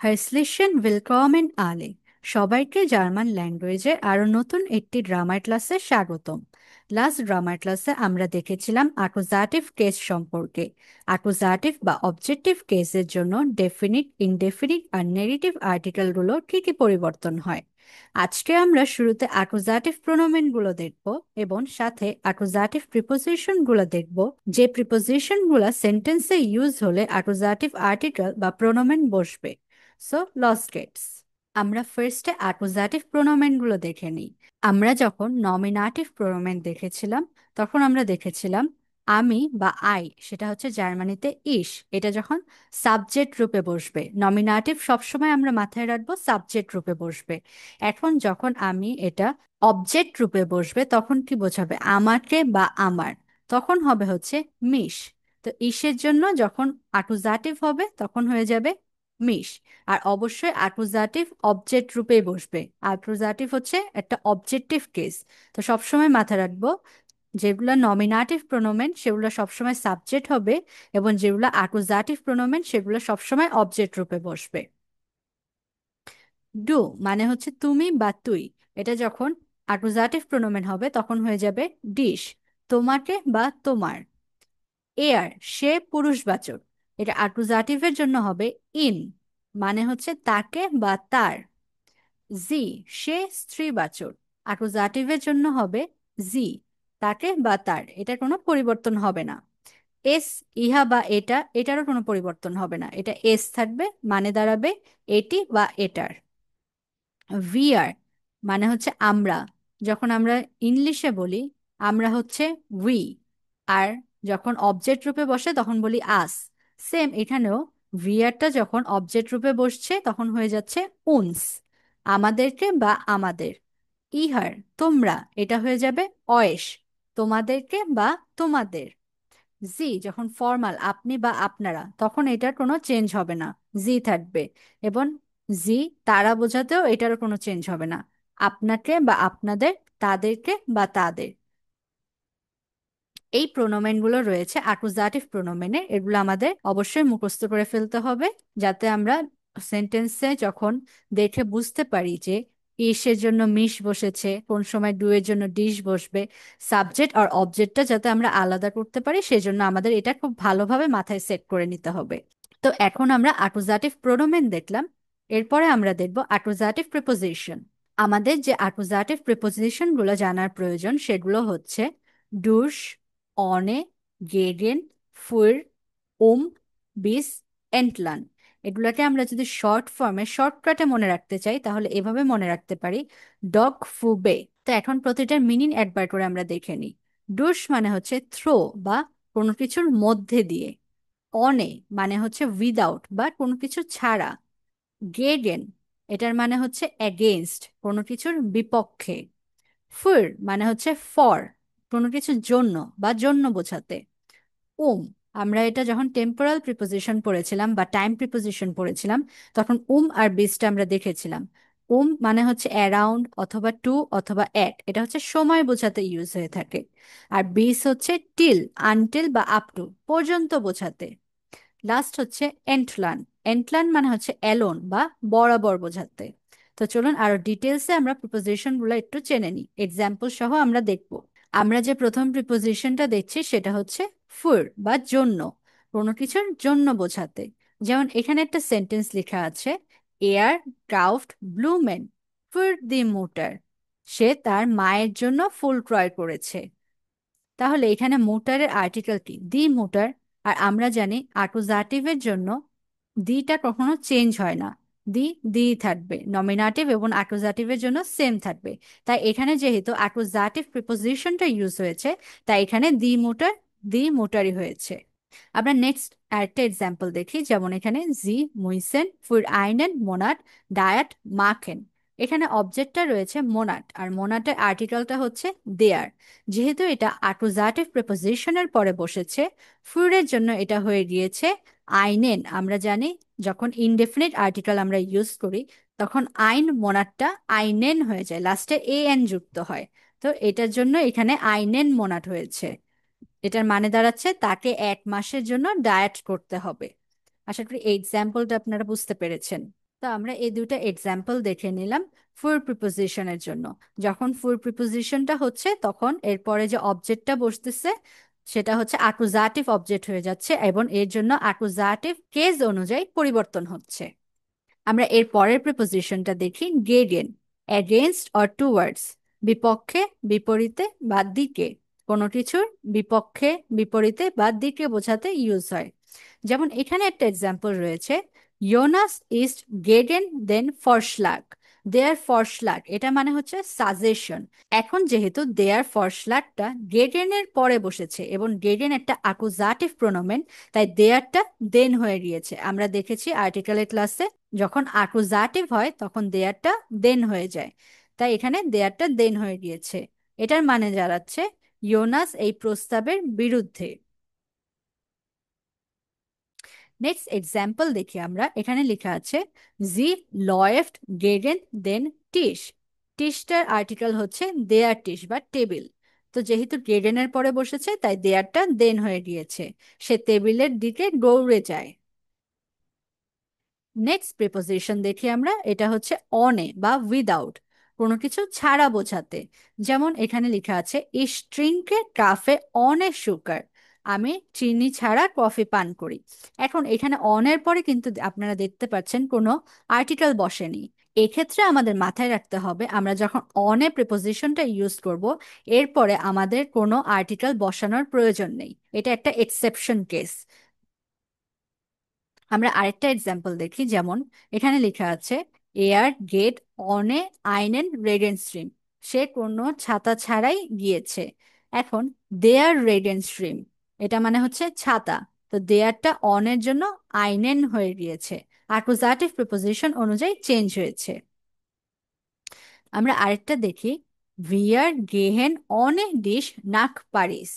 Herzlichen willkommen alle. সবাইকে German ল্যাঙ্গুয়েজের আরো নতুন একটি গ্রামার ক্লাসে স্বাগতম। লাস্ট গ্রামার ক্লাসে আমরা দেখেছিলাম অ্যাকুজাটিভ কেস সম্পর্কে। অ্যাকুজাটিভ বা অবজেক্টিভ কেসের জন্য ডেফিনিট, ইনডেফিনিট আর নেগেটিভ আর্টিকেলগুলো কি কি পরিবর্তন হয়। আজকে আমরা শুরুতে অ্যাকুজাটিভ প্রোনোমেনগুলো দেখব এবং সাথে অ্যাকুজাটিভ প্রিপোজিশনগুলো দেখব, যে প্রিপোজিশনগুলো সেন্টেন্সে ইউজ হলে অ্যাকুজাটিভ আর্টিকেল বা প্রোনোমেন বসবে। সো লস গেটস, আমরা ফার্স্টে অ্যাকুজাটিভ প্রোনোমেনগুলো দেখে নিই। আমরা যখন নমিনাটিভ প্রোনোমেন দেখেছিলাম তখন আমরা দেখেছিলাম আমি বা আই, সেটা হচ্ছে জার্মানিতে ইস, এটা যখন সাবজেক্ট রূপে বসবে। নমিনাটিভ সবসময় আমরা মাথায় রাখবো সাবজেক্ট রূপে বসবে। এখন যখন আমি এটা অবজেক্ট রূপে বসবে তখন কি বোঝাবে? আমাকে বা আমার, তখন হবে হচ্ছে মিশ। তো ইসের জন্য যখন অ্যাকুজাটিভ হবে তখন হয়ে যাবে মিশ। আর অবশ্যই অ্যাকুজাটিভ অবজেক্ট রূপেই বসবে। অ্যাকুজাটিভ হচ্ছে একটা অবজেক্টিভ কেস। তো সবসময় মাথায় রাখবো যেগুলো নমিনাটিভ প্রোনোমেন সেগুলো সবসময় সাবজেক্ট হবে, এবং যেগুলো অ্যাকুজাটিভ প্রোনোমেন সেগুলো সবসময় অবজেক্ট রূপে বসবে। ডু মানে হচ্ছে তুমি বা তুই, এটা যখন অ্যাকুজাটিভ প্রোনোমেন হবে তখন হয়ে যাবে ডিশ, তোমাকে বা তোমার। এয়ার সে পুরুষবাচক, এটা অ্যাকুজাটিভের জন্য হবে ইন, মানে হচ্ছে তাকে বা তার। জি সে স্ত্রীবাচক, অ্যাকুজাটিভের জন্য হবে জি, তাকে বা তার, এটার কোনো পরিবর্তন হবে না। এস ইহা বা এটা, এটারও কোনো পরিবর্তন হবে না, এটা এস থাকবে, মানে দাঁড়াবে এটি বা এটার। ভিআর মানে হচ্ছে আমরা, যখন আমরা ইংলিশে বলি আমরা হচ্ছে উই, আর যখন অবজেক্ট রূপে বসে তখন বলি আস। সেম এখানেও ভিআরটা যখন অবজেক্ট রূপে বসছে তখন হয়ে যাচ্ছে উনস, আমাদেরকে বা আমাদের। ইহার তোমরা, এটা হয়ে যাবে অয়েস, তোমাদেরকে বা তোমাদের। জি যখন ফর্মাল আপনি বা আপনারা, তখন এটার কোনো চেঞ্জ হবে না, জি থাকবে। এবং জি তারা বোঝাতেও এটারও কোনো চেঞ্জ হবে না, আপনাকে বা আপনাদের, তাদেরকে বা তাদের। এই প্রোনোমেনগুলো রয়েছে অ্যাকুজাটিভ প্রোনোমেনে, এগুলো আমাদের অবশ্যই মুখস্থ করে ফেলতে হবে, যাতে আমরা সেন্টেন্সে যখন দেখে বুঝতে পারি যে ইসের জন্য মিশ বসেছে, কোন সময় ডু এর জন্য ডিশ বসবে, সাবজেক্ট আর অবজেক্টটা যাতে আমরা আলাদা করতে পারি, সেজন্য আমাদের এটা খুব ভালোভাবে মাথায় সেট করে নিতে হবে। তো এখন আমরা অ্যাকুজাটিভ প্রোনোমেন দেখলাম, এরপরে আমরা দেখব অ্যাকুজাটিভ প্রিপোজিশন। আমাদের যে অ্যাকুজাটিভ প্রিপোজিশন গুলো জানার প্রয়োজন সেগুলো হচ্ছে ডুশ, অনে, গেগেন, ফুর, উম, বিস, এন্টলান। এগুলোকে আমরা যদি শর্ট ফর্মে শর্টকাটে মনে রাখতে চাই তাহলে এভাবে মনে রাখতে পারি ডগ ফুবে। তো এখন প্রতিটার মিনিং একবার করে আমরা দেখে নিই। ডুশ মানে হচ্ছে থ্রো বা কোনো কিছুর মধ্যে দিয়ে। অনে মানে হচ্ছে উইদাউট বা কোনো কিছু ছাড়া। গেগেন এটার মানে হচ্ছে অ্যাগেনস্ট, কোনো কিছুর বিপক্ষে। ফুর মানে হচ্ছে ফর, কোনো কিছুর জন্য বা জন্য বোঝাতে। উম, আমরা এটা যখন টেম্পোরাল প্রিপোজিশন পড়েছিলাম বা টাইম প্রিপোজিশন পড়েছিলাম তখন আর বিসটা আমরা দেখেছিলাম। মানে হচ্ছে অ্যারাউন্ড অথবা টু অথবা এট, এটা হচ্ছে সময় বোঝাতে ইউজ হয়ে থাকে। আর বিস হচ্ছে টিল, আনটিল বা আপ টু, পর্যন্ত বোঝাতে। লাস্ট হচ্ছে এন্টলান। এন্টলান মানে হচ্ছে অ্যালোন বা বরাবর বোঝাতে। তো চলুন আরো ডিটেলসে আমরা প্রিপোজিশন গুলো একটু জেনে নিই, এক্সাম্পল সহ আমরা দেখব। আমরা যে প্রথম প্রিপোজিশনটা দেখছি সেটা হচ্ছে ফুর বা জন্য, কোনো কিছুর জন্য বোঝাতে। যেমন এখানে একটা সেন্টেন্স লেখা আছে, এয়ার কাউফট ব্লুমেন ফুর দি মুটার, সে তার মায়ের জন্য ফুল ক্রয় করেছে। তাহলে এখানে মোটারের আর্টিকেল কি? দি মোটার। আর আমরা জানি অ্যাকুজাটিভের জন্য দিটা কখনো চেঞ্জ হয় না, দি দি থাকবে, নমিনাটিভ এবং অ্যাকুজাটিভের জন্য সেম থাকবে। তাই এখানে যেহেতু অ্যাকুজাটিভ প্রিপোজিশনটা ইউজ হয়েছে তাই এখানে দি মোটারই হয়েছে। আমরা নেক্সট আরেকটা এক্সাম্পল দেখি, যেমন এখানে জি মুইসেন ফুর আইনেন মোনাট ডায়াট মাখেন। এখানে অবজেক্টটা রয়েছে মোনাট, আর মোনাটের আর্টিকেলটা হচ্ছে দেয়ার। যেহেতু এটা অ্যাকুজাটিভ প্রিপোজিশনের পরে বসেছে, ফুরের জন্য এটা হয়ে গিয়েছে আইনেন। আমরা জানি যখন ইনডেফিনিট আর্টিকেল আমরা ইউজ করি তখন আইন মোনাটটা আইনেন হয়ে যায়, লাস্টে এ এন যুক্ত হয়। তো এটার জন্য এখানে আইনেন মোনাট হয়েছে। এটার মানে দাঁড়াচ্ছে তাকে 1 মাসের জন্য ডায়েট করতে হবে। আশা করি এই এক্সাম্পলটা আপনারা বুঝতে পেরেছেন। তো আমরা এই দুটো এক্সাম্পল দেখে নিলাম ফুল প্রিপোজিশনের জন্য। যখন ফুল প্রিপোজিশনটা হচ্ছে তখন এরপরে যে অবজেক্টটা বসতেছে সেটা হচ্ছে অ্যাকুজাটিভ অবজেক্ট হয়ে যাচ্ছে এবং এর জন্য অ্যাকুজাটিভ কেস অনুযায়ী পরিবর্তন হচ্ছে। আমরা এর পরের প্রিপোজিশনটা দেখি, গ্রেডিয়েন্ট। অ্যাগেনস্ট অর টুয়ার্ডস, বিপক্ষে, বিপরীতে বা দিকে, কোনো কিছুর বিপক্ষে, বিপরীতে বা দিকে বোঝাতে ইউজ হয়। যেমন এখানে একটা এক্সাম্পল রয়েছে, ইয়োনাস ইস্ট গেডেন দেন ফরশলাগ। দেয়ার ফরশলাগ এটা মানে হচ্ছে সাজেশন। এখন যেহেতু দেয়ার ফরশলাগটা গেডেনের পরে বসেছে এবং গেডেন একটা অ্যাকুজাটিভ প্রোনোমেন, তাই দেয়ারটা দেন হয়ে গিয়েছে। আমরা দেখেছি আর্টিকেলের ক্লাসে যখন অ্যাকুজাটিভ হয় তখন দেয়ারটা দেন হয়ে যায়, তাই এখানে দেয়ারটা দেন হয়ে গিয়েছে। এটার মানে দাঁড়াচ্ছে ইয়োনাস এই প্রস্তাবের বিরুদ্ধে। নেক্সট এক্সাম্পল দেখি আমরা, এখানে লেখা আছে জি লয়েফট গেডেন দেন টিশ। টিশটার আর্টিকেল হচ্ছে দেয়ার টিশ বা টেবিল। তো যেহেতু গেডেনের পরে বসেছে তাই দেয়ারটা দেন হয়ে গিয়েছে, সে টেবিলের দিকে দৌড়ে যায়। নেক্সট প্রিপোজিশন দেখি আমরা, এটা হচ্ছে অনে বা উইদাউট, কোনো কিছু ছাড়া বোঝাতে। যেমন এখানে লেখা আছে ইস ট্রিঙ্কে কাফে অনে সুগার। আমি চিনি ছাড়া কফি পান করি। এখন এখানে অনের পরে কিন্তু আপনারা দেখতে পাচ্ছেন কোনো আর্টিকেল বসেনি। এক্ষেত্রে আমাদের মাথায় রাখতে হবে আমরা যখন অনে প্রিপোজিশনটা ইউজ করব এরপরে আমাদের কোনো আর্টিকেল বসানোর প্রয়োজন নেই, এটা একটা এক্সেপশন কেস। আমরা আরেকটা এক্সাম্পল দেখি, যেমন এখানে লেখা আছে এয়ার গেট অন এ আইনেন রেডেন স্ট্রিম। সে কোনো ছাতা ছাড়াই গিয়েছে। এখন দেয়ার রেডেন স্ট্রিম এটা মানে হচ্ছে ছাতা, তো দেয়ারটা অনের জন্য আইনেন হয়ে গিয়েছে, অ্যাকুজাটিভ প্রিপোজিশন অনুযায়ী চেঞ্জ হয়েছে। আমরা আরেকটা দেখি, ভিয়ার গেহেন অনে ডিশ নাক পারিস।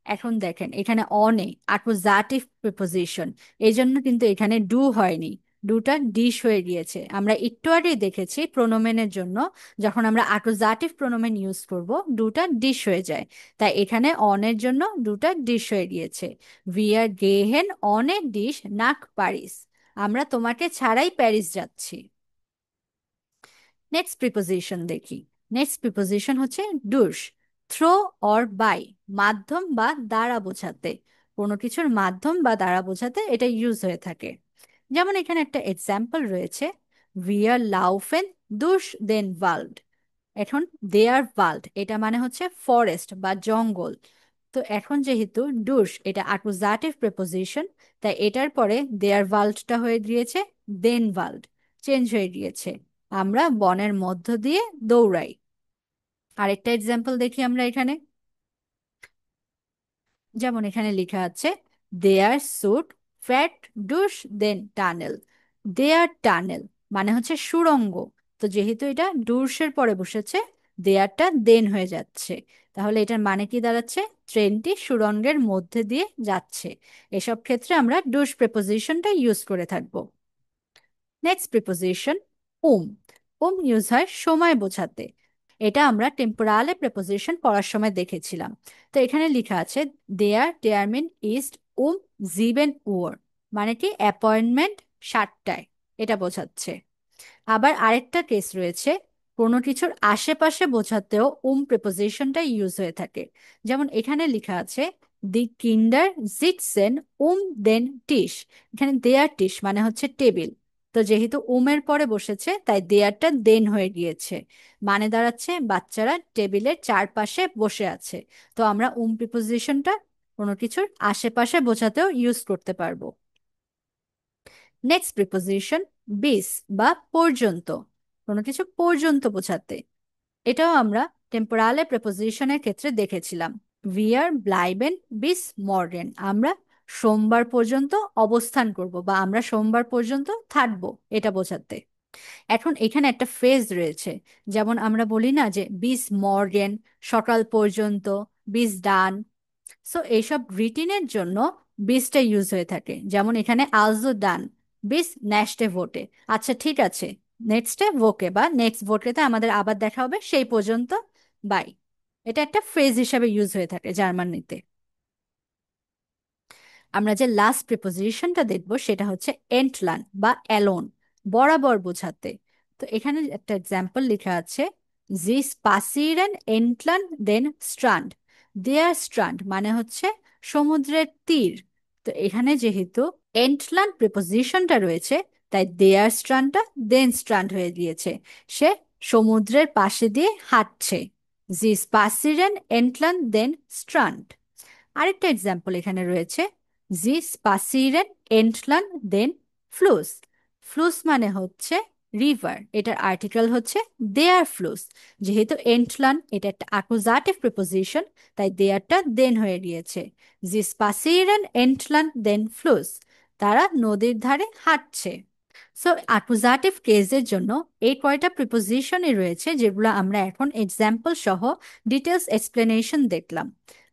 এখন দেখেন এখানে অনে অ্যাকুজাটিভ প্রিপোজিশন, এই জন্য কিন্তু এখানে ডু হয়নি, ডুটা ডিশ হয়ে গিয়েছে। আমরা একটু আগেই দেখেছি প্রোনোমেনের জন্য যখন আমরা অ্যাকুজাটিভ প্রোনোমেন ইউজ করব ডুটা ডিশ হয়ে যায়, তাই এখানে অনের জন্য ডুটা ডিশ হয়ে গিয়েছে। ভিয়ার গেহেন অনে ডিশ নাক পারিস, আমরা তোমাকে ছাড়াই প্যারিস যাচ্ছি। নেক্সট প্রিপোজিশন দেখি। নেক্সট প্রিপোজিশন হচ্ছে ডুস। থ্রো অর বাই, মাধ্যম বা দ্বারা বোঝাতে, কোনো কিছুর মাধ্যম বা দ্বারা বোঝাতে এটা ইউজ হয়ে থাকে। যেমন এখানে একটা এক্সাম্পল রয়েছে, উই আর লাউফেন দুস দেন ওয়ার্ল্ড। এখন দেয়ার ওয়ার্ল্ড এটা মানে হচ্ছে ফরেস্ট বা জঙ্গল। তো এখন যেহেতু ডুস এটা অ্যাকুজাটিভ প্রিপোজিশন, তাই এটার পরে দেয়ার ওয়ার্ল্ডটা হয়ে গিয়েছে দেন ওয়ার্ল্ড, চেঞ্জ হয়ে গিয়েছে। আমরা বনের মধ্য দিয়ে দৌড়াই। আরেকটা এক্সাম্পল দেখি আমরা এখানে, যেমন এখানে লেখা আছে দেয়ার সুট ফ্যাট ডুস দেন টানেল। দেয়ার টানেল মানে হচ্ছে সুড়ঙ্গ, তো যেহেতু এটা ডুসের পরে বসেছে দেয়ারটা দেন হয়ে যাচ্ছে, তাহলে এটার মানে কি দাঁড়াচ্ছে ট্রেনটি সুড়ঙ্গের মধ্যে দিয়ে যাচ্ছে। এসব ক্ষেত্রে আমরা ডুস প্রিপোজিশনটা ইউজ করে থাকবো। নেক্সট প্রিপোজিশন উম। উম ইউজ হয় সময় বোঝাতে, এটা আমরা টেম্পোরালে প্রিপোজিশন পড়ার সময় দেখেছিলাম। তো এখানে লেখা আছে দেয়ার টেয়ারমিন ইস্ট উম জিবেন উর, মানে কি অ্যাপয়েন্টমেন্ট 7টায়, এটা বোঝাচ্ছে। আবার আরেকটা কেস রয়েছে, কোনো কিছুর আশেপাশে বোঝাতেও প্রিপোজিশনটা ইউজ হয়ে থাকে। যেমন এখানে লেখা আছে দি কিন্ডার জিটসেন দেন টিশ। এখানে দেয়ার টিশ মানে হচ্ছে টেবিল, তো যেহেতু এর পরে বসেছে তাই দেয়ারটা দেন হয়ে গিয়েছে, মানে দাঁড়াচ্ছে বাচ্চারা টেবিলের চারপাশে বসে আছে। তো আমরা প্রিপোজিশনটা কোনো কিছুর আশেপাশে বোঝাতেও ইউজ করতে পারবো। নেক্সট প্রিপোজিশন বিস বা পর্যন্ত, কোনো কিছু পর্যন্ত বোঝাতে, এটাও আমরা টেম্পোরালে প্রিপোজিশনের ক্ষেত্রে দেখেছিলাম। উই আর ব্লাইবেন বিস মর্গেন, আমরা সোমবার পর্যন্ত অবস্থান করব বা আমরা সোমবার পর্যন্ত থাকবো, এটা বোঝাতে। এখন এখানে একটা ফ্রেজ রয়েছে, যেমন আমরা বলি না যে বিস মর্গেন সকাল পর্যন্ত, বিস ডান। সো এইসব রিটিনের জন্য বিসটা ইউজ হয়ে থাকে। যেমন এখানে আলজো ডান বিস নেক্সটে ভোটে। আচ্ছা ঠিক আছে, নেক্সটে ভোকে বা নেক্সট ভোটেতে আমাদের আবার দেখা হবে, সেই পর্যন্ত বাই। এটা একটা ফ্রেজ হিসাবে ইউজ হয়ে থাকে জার্মানিতে। আমরা যে লাস্ট প্রিপোজিশনটা দেখব সেটা হচ্ছে এন্টলান বা অ্যালোন। বরাবর বোঝাতে। তো এখানে একটা এক্সাম্পল লেখা আছে, জি স্পাসিরেন এন্টলান দেন স্ট্রান্ড। দেয়ার স্ট্রান্ড মানে হচ্ছে সমুদ্রের তীর। তো এখানে যেহেতু এন্টলান প্রিপোজিশনটা রয়েছে, তাই দেয়ার স্ট্রান্ডটা দেন স্ট্রান্ড হয়ে গিয়েছে। সে সমুদ্রের পাশে দিয়ে হাঁটছে। জি স্পাসিরেন এন্টলান দেন স্ট্রান্ড। আরেকটা এক্সাম্পল এখানে রয়েছে, জি স্পাসিরেন এন্টলান দেন ফ্লুস। ফ্লুস মানে হচ্ছে রিভার, এটার আর্টিকেল হচ্ছে দেয়ার ফ্লুস। যেহেতু এন্টলান এটা একটা অ্যাকুজাটিভ প্রিপোজিশন, তাই দেয়ারটা দেন হয়ে গিয়েছে। জি স্পাসিরেন এন্টলান দেন ফ্লুস, তারা নদীর ধারে হাঁটছে। সো অ্যাকুজাটিভ কেসের জন্য এই কয়টা প্রিপোজিশনই রয়েছে, যেগুলো আমরা এখন এক্সাম্পল সহ ডিটেলস এক্সপ্লেনেশন দেখলাম।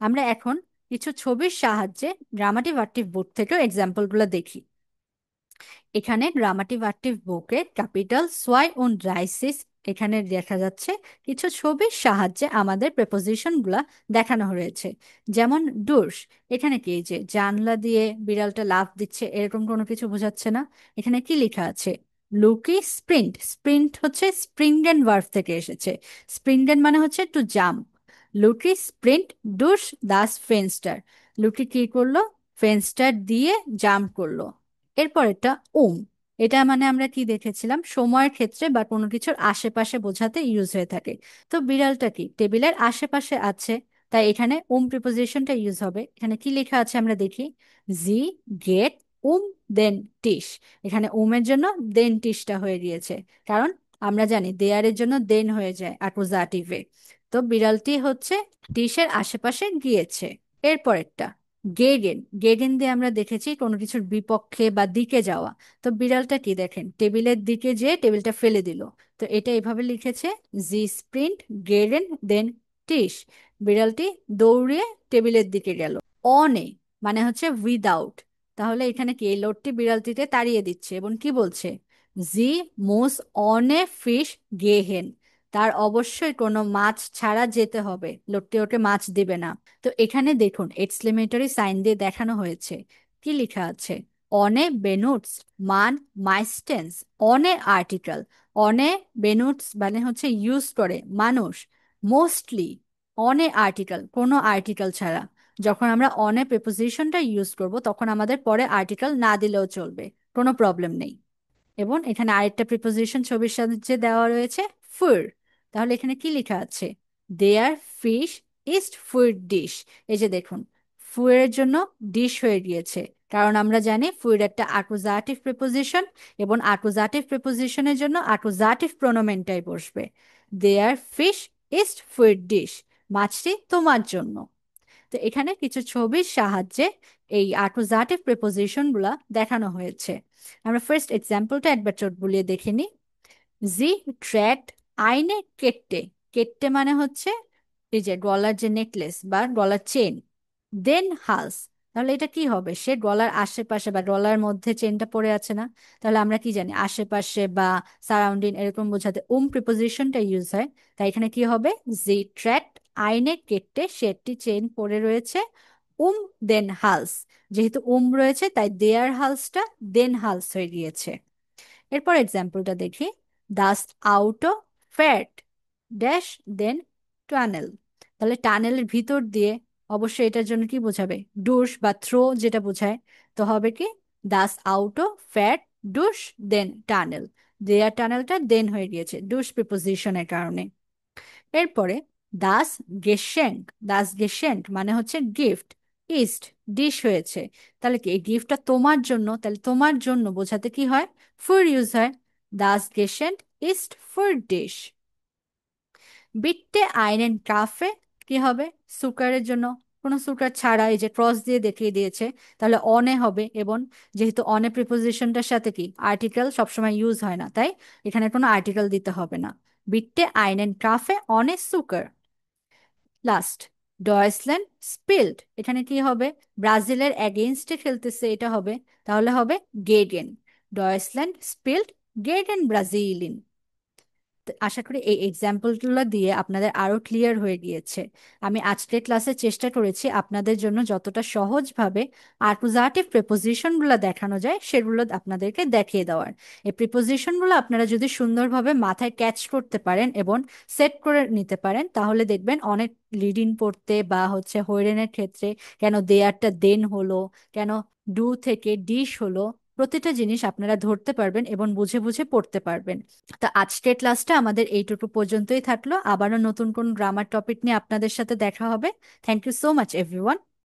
আমরা এখন কিছু ছবির সাহায্যে গ্রামাটিভ অ্যাক্টিভ বুক থেকেও এক্সাম্পলগুলো দেখি। এখানে গ্রামাটিভ অ্যাক্টিভ বুকে ক্যাপিটাল সোয়াই ও রাইসিস এখানে দেখা যাচ্ছে কিছু ছবির সাহায্যে আমাদের প্রেপোজিশনগুলা দেখানো হয়েছে। যেমন ডুরস, এখানে কি, এই যে জানলা দিয়ে বিড়ালটা লাফ দিচ্ছে এরকম কোনো কিছু বোঝাচ্ছে না। এখানে কি লেখা আছে, লুকি স্প্রিন্ট। স্প্রিন্ট হচ্ছে স্প্রিংগেন ভার্ব থেকে এসেছে। স্প্রিংগেন মানে হচ্ছে টু জাম্প। লুকি স্প্রিন্ট ডুরস দাস ফেন্স্টার। লুকি কি করলো, ফেন্স্টার দিয়ে জাম্প করলো। এরপর এটা উম, এটা মানে আমরা কি দেখেছিলাম, সময়ের ক্ষেত্রে বা কোনো কিছুর আশেপাশে বোঝাতে ইউজ হয়ে থাকে। তো বিড়ালটা কি টেবিলের আশেপাশে আছে, তাই এখানে প্রিপোজিশনটা ইউজ হবে। এখানে কি লেখা আছে আমরা দেখি, জি গেট উম দেন টিস। এখানে উমের জন্য দেন টিসটা হয়ে গিয়েছে, কারণ আমরা জানি দেয়ারের জন্য দেন হয়ে যায় অ্যাকুজাটিভে। তো বিড়ালটি হচ্ছে টিসের আশেপাশে গিয়েছে। এরপরেরটা গেগেন। গেগেন দিয়ে আমরা দেখেছি কোনো কিছুর বিপক্ষে বা দিকে যাওয়া। তো বিড়ালটা কি দেখেন, টেবিলের দিকে যেয়ে টেবিলটা ফেলে দিল। তো এটা এভাবে লিখেছে, জি স্প্রিন্ট গেগেন দেন টিস। বিড়ালটি দৌড়িয়ে টেবিলের দিকে গেল। অনে মানে হচ্ছে উইদাউট। তাহলে এখানে কি, এই লোডটি বিড়ালটিকে তাড়িয়ে দিচ্ছে এবং কি বলছে, জি মোস অনে ফিশ গেহেন। তার অবশ্যই কোনো মাছ ছাড়া যেতে হবে, লোকটি ওকে মাছ দিবে না। তো এখানে দেখুন এক্সক্লেমেটরি সাইন দিয়ে দেখানো হয়েছে, কি লেখা আছে, অনে বেনুটস মান মাইস্টেন্স। অনে আর্টিকেল, অনে বেনুটস মানে হচ্ছে ইউজ করে মানুষ। মোস্টলি অনে আর্টিকেল, কোনো আর্টিকেল ছাড়া। যখন আমরা অনে প্রিপোজিশনটা ইউজ করব তখন আমাদের পরে আর্টিকেল না দিলেও চলবে, কোনো প্রবলেম নেই। এবং এখানে আরেকটা প্রিপোজিশন ছবির সাহায্যে দেওয়া রয়েছে, ফুর। তাহলে এখানে কি লেখা আছে, দেয়ার ফিশ ইজ ফুড ডিশ। এই যে দেখুন, ফুয়ের জন্য ডিশ হয়ে গিয়েছে, কারণ আমরা জানি ফুয়ের একটা অ্যাকুজাটিভ প্রিপোজিশন, এবং অ্যাকুজাটিভ প্রিপোজিশনের জন্য অ্যাকুজাটিভ প্রোনোমেনটাই বসবে। দেয়ার ফিশ ইজ ফুড ডিশ, মাছটি তোমার জন্য। তো এখানে কিছু ছবির সাহায্যে এই অ্যাকুজাটিভ প্রিপোজিশনগুলা দেখানো হয়েছে। আমরা ফার্স্ট এক্সাম্পলটা একবার চোখ বুলিয়ে দেখে নিই। জি ট্র্যাক্ট আইনে কেটে। কেটে মানে হচ্ছে এই যে গলার যে নেকলেস বা গলার চেন। দেন হালস, তাহলে এটা কি হবে, সে গলার আশেপাশে বা গলার মধ্যে চেনটা পড়ে আছে না। তাহলে আমরা কি জানি, আশেপাশে বা সারাউন্ডিং এরকম বোঝাতে প্রিপোজিশনটা ইউজ হয়। তাই এখানে কি হবে, জি ট্র্যাক্ট আইনে কেটে, সে একটি চেন পরে রয়েছে। উম দেন হালস, যেহেতু রয়েছে তাই দেয়ার হালসটা দেন হালস হয়ে গিয়েছে। এরপর এক্সাম্পলটা দেখি, দাস আউটো ফ্যাট ড্যাশ দেন টানেল। তাহলে টানেলের ভিতর দিয়ে, অবশ্যই এটার জন্য কি বোঝাবে, ডুস বা থ্রো যেটা বোঝায়। তো হবে কি, দাস আউটো ফ্যাট ডুস দেন টানেল। দেয়ার টানেলটা দেন হয়ে গিয়েছে ডুস প্রিপোজিশনের কারণে। এরপরে দাস গেশেন্ক। দাস গেশেন্ক মানে হচ্ছে গিফট। ইস্ট ডিশ হয়েছে, তাহলে কি এই গিফটটা তোমার জন্য, তাহলে তোমার জন্য বোঝাতে কি হয়, ফুড ইউজ হয়। দাস গেশেন্ট ইস্ট ফুড ডিশ। বিট্টে আইনেন কাফে, কি হবে, সুকারের জন্য, কোনো সুকার ছাড়া, এই যে ক্রস দিয়ে দেখিয়ে দিয়েছে, তাহলে অনে হবে। এবং যেহেতু অনে প্রিপোজিশনটার সাথে কি আর্টিকেল সবসময় ইউজ হয় না, তাই এখানে কোনো আর্টিকেল দিতে হবে না। বিট্টে আইনেন কাফে অনে সুকার। লাস্ট ডয়েসল্যান্ড স্পিল্ড, এখানে কি হবে, ব্রাজিলের অ্যাগেইনস্টে খেলতেছে, এটা হবে। তাহলে হবে গেগেন। Deutschland spelled gegen ব্রাজিলিন। তো আশা করি এই এক্সাম্পলগুলো দিয়ে আপনাদের আরো ক্লিয়ার হয়ে গিয়েছে। আমি আজকের ক্লাসে চেষ্টা করেছি আপনাদের জন্য যতটা সহজভাবে অ্যাকুজাটিভ প্রিপোজিশনগুলো দেখানো যায় সেগুলো আপনাদেরকে দেখিয়ে দেওয়ার। এই প্রিপোজিশনগুলো আপনারা যদি সুন্দরভাবে মাথায় ক্যাচ করতে পারেন এবং সেট করে নিতে পারেন, তাহলে দেখবেন অনেক লিডিং পড়তে বা হচ্ছে হৈরেনের ক্ষেত্রে কেন দেয়ারটা দেন হলো, কেন ডু থেকে ডিশ হলো, প্রতিটা জিনিস আপনারা ধরতে পারবেন এবং বুঝে বুঝে পড়তে পারবেন। তো আজকের ক্লাসটা আমাদের এইটুকু পর্যন্তই থাকলো। আবারও নতুন কোন গ্রামার টপিক নিয়ে আপনাদের সাথে দেখা হবে। Thank you so much everyone.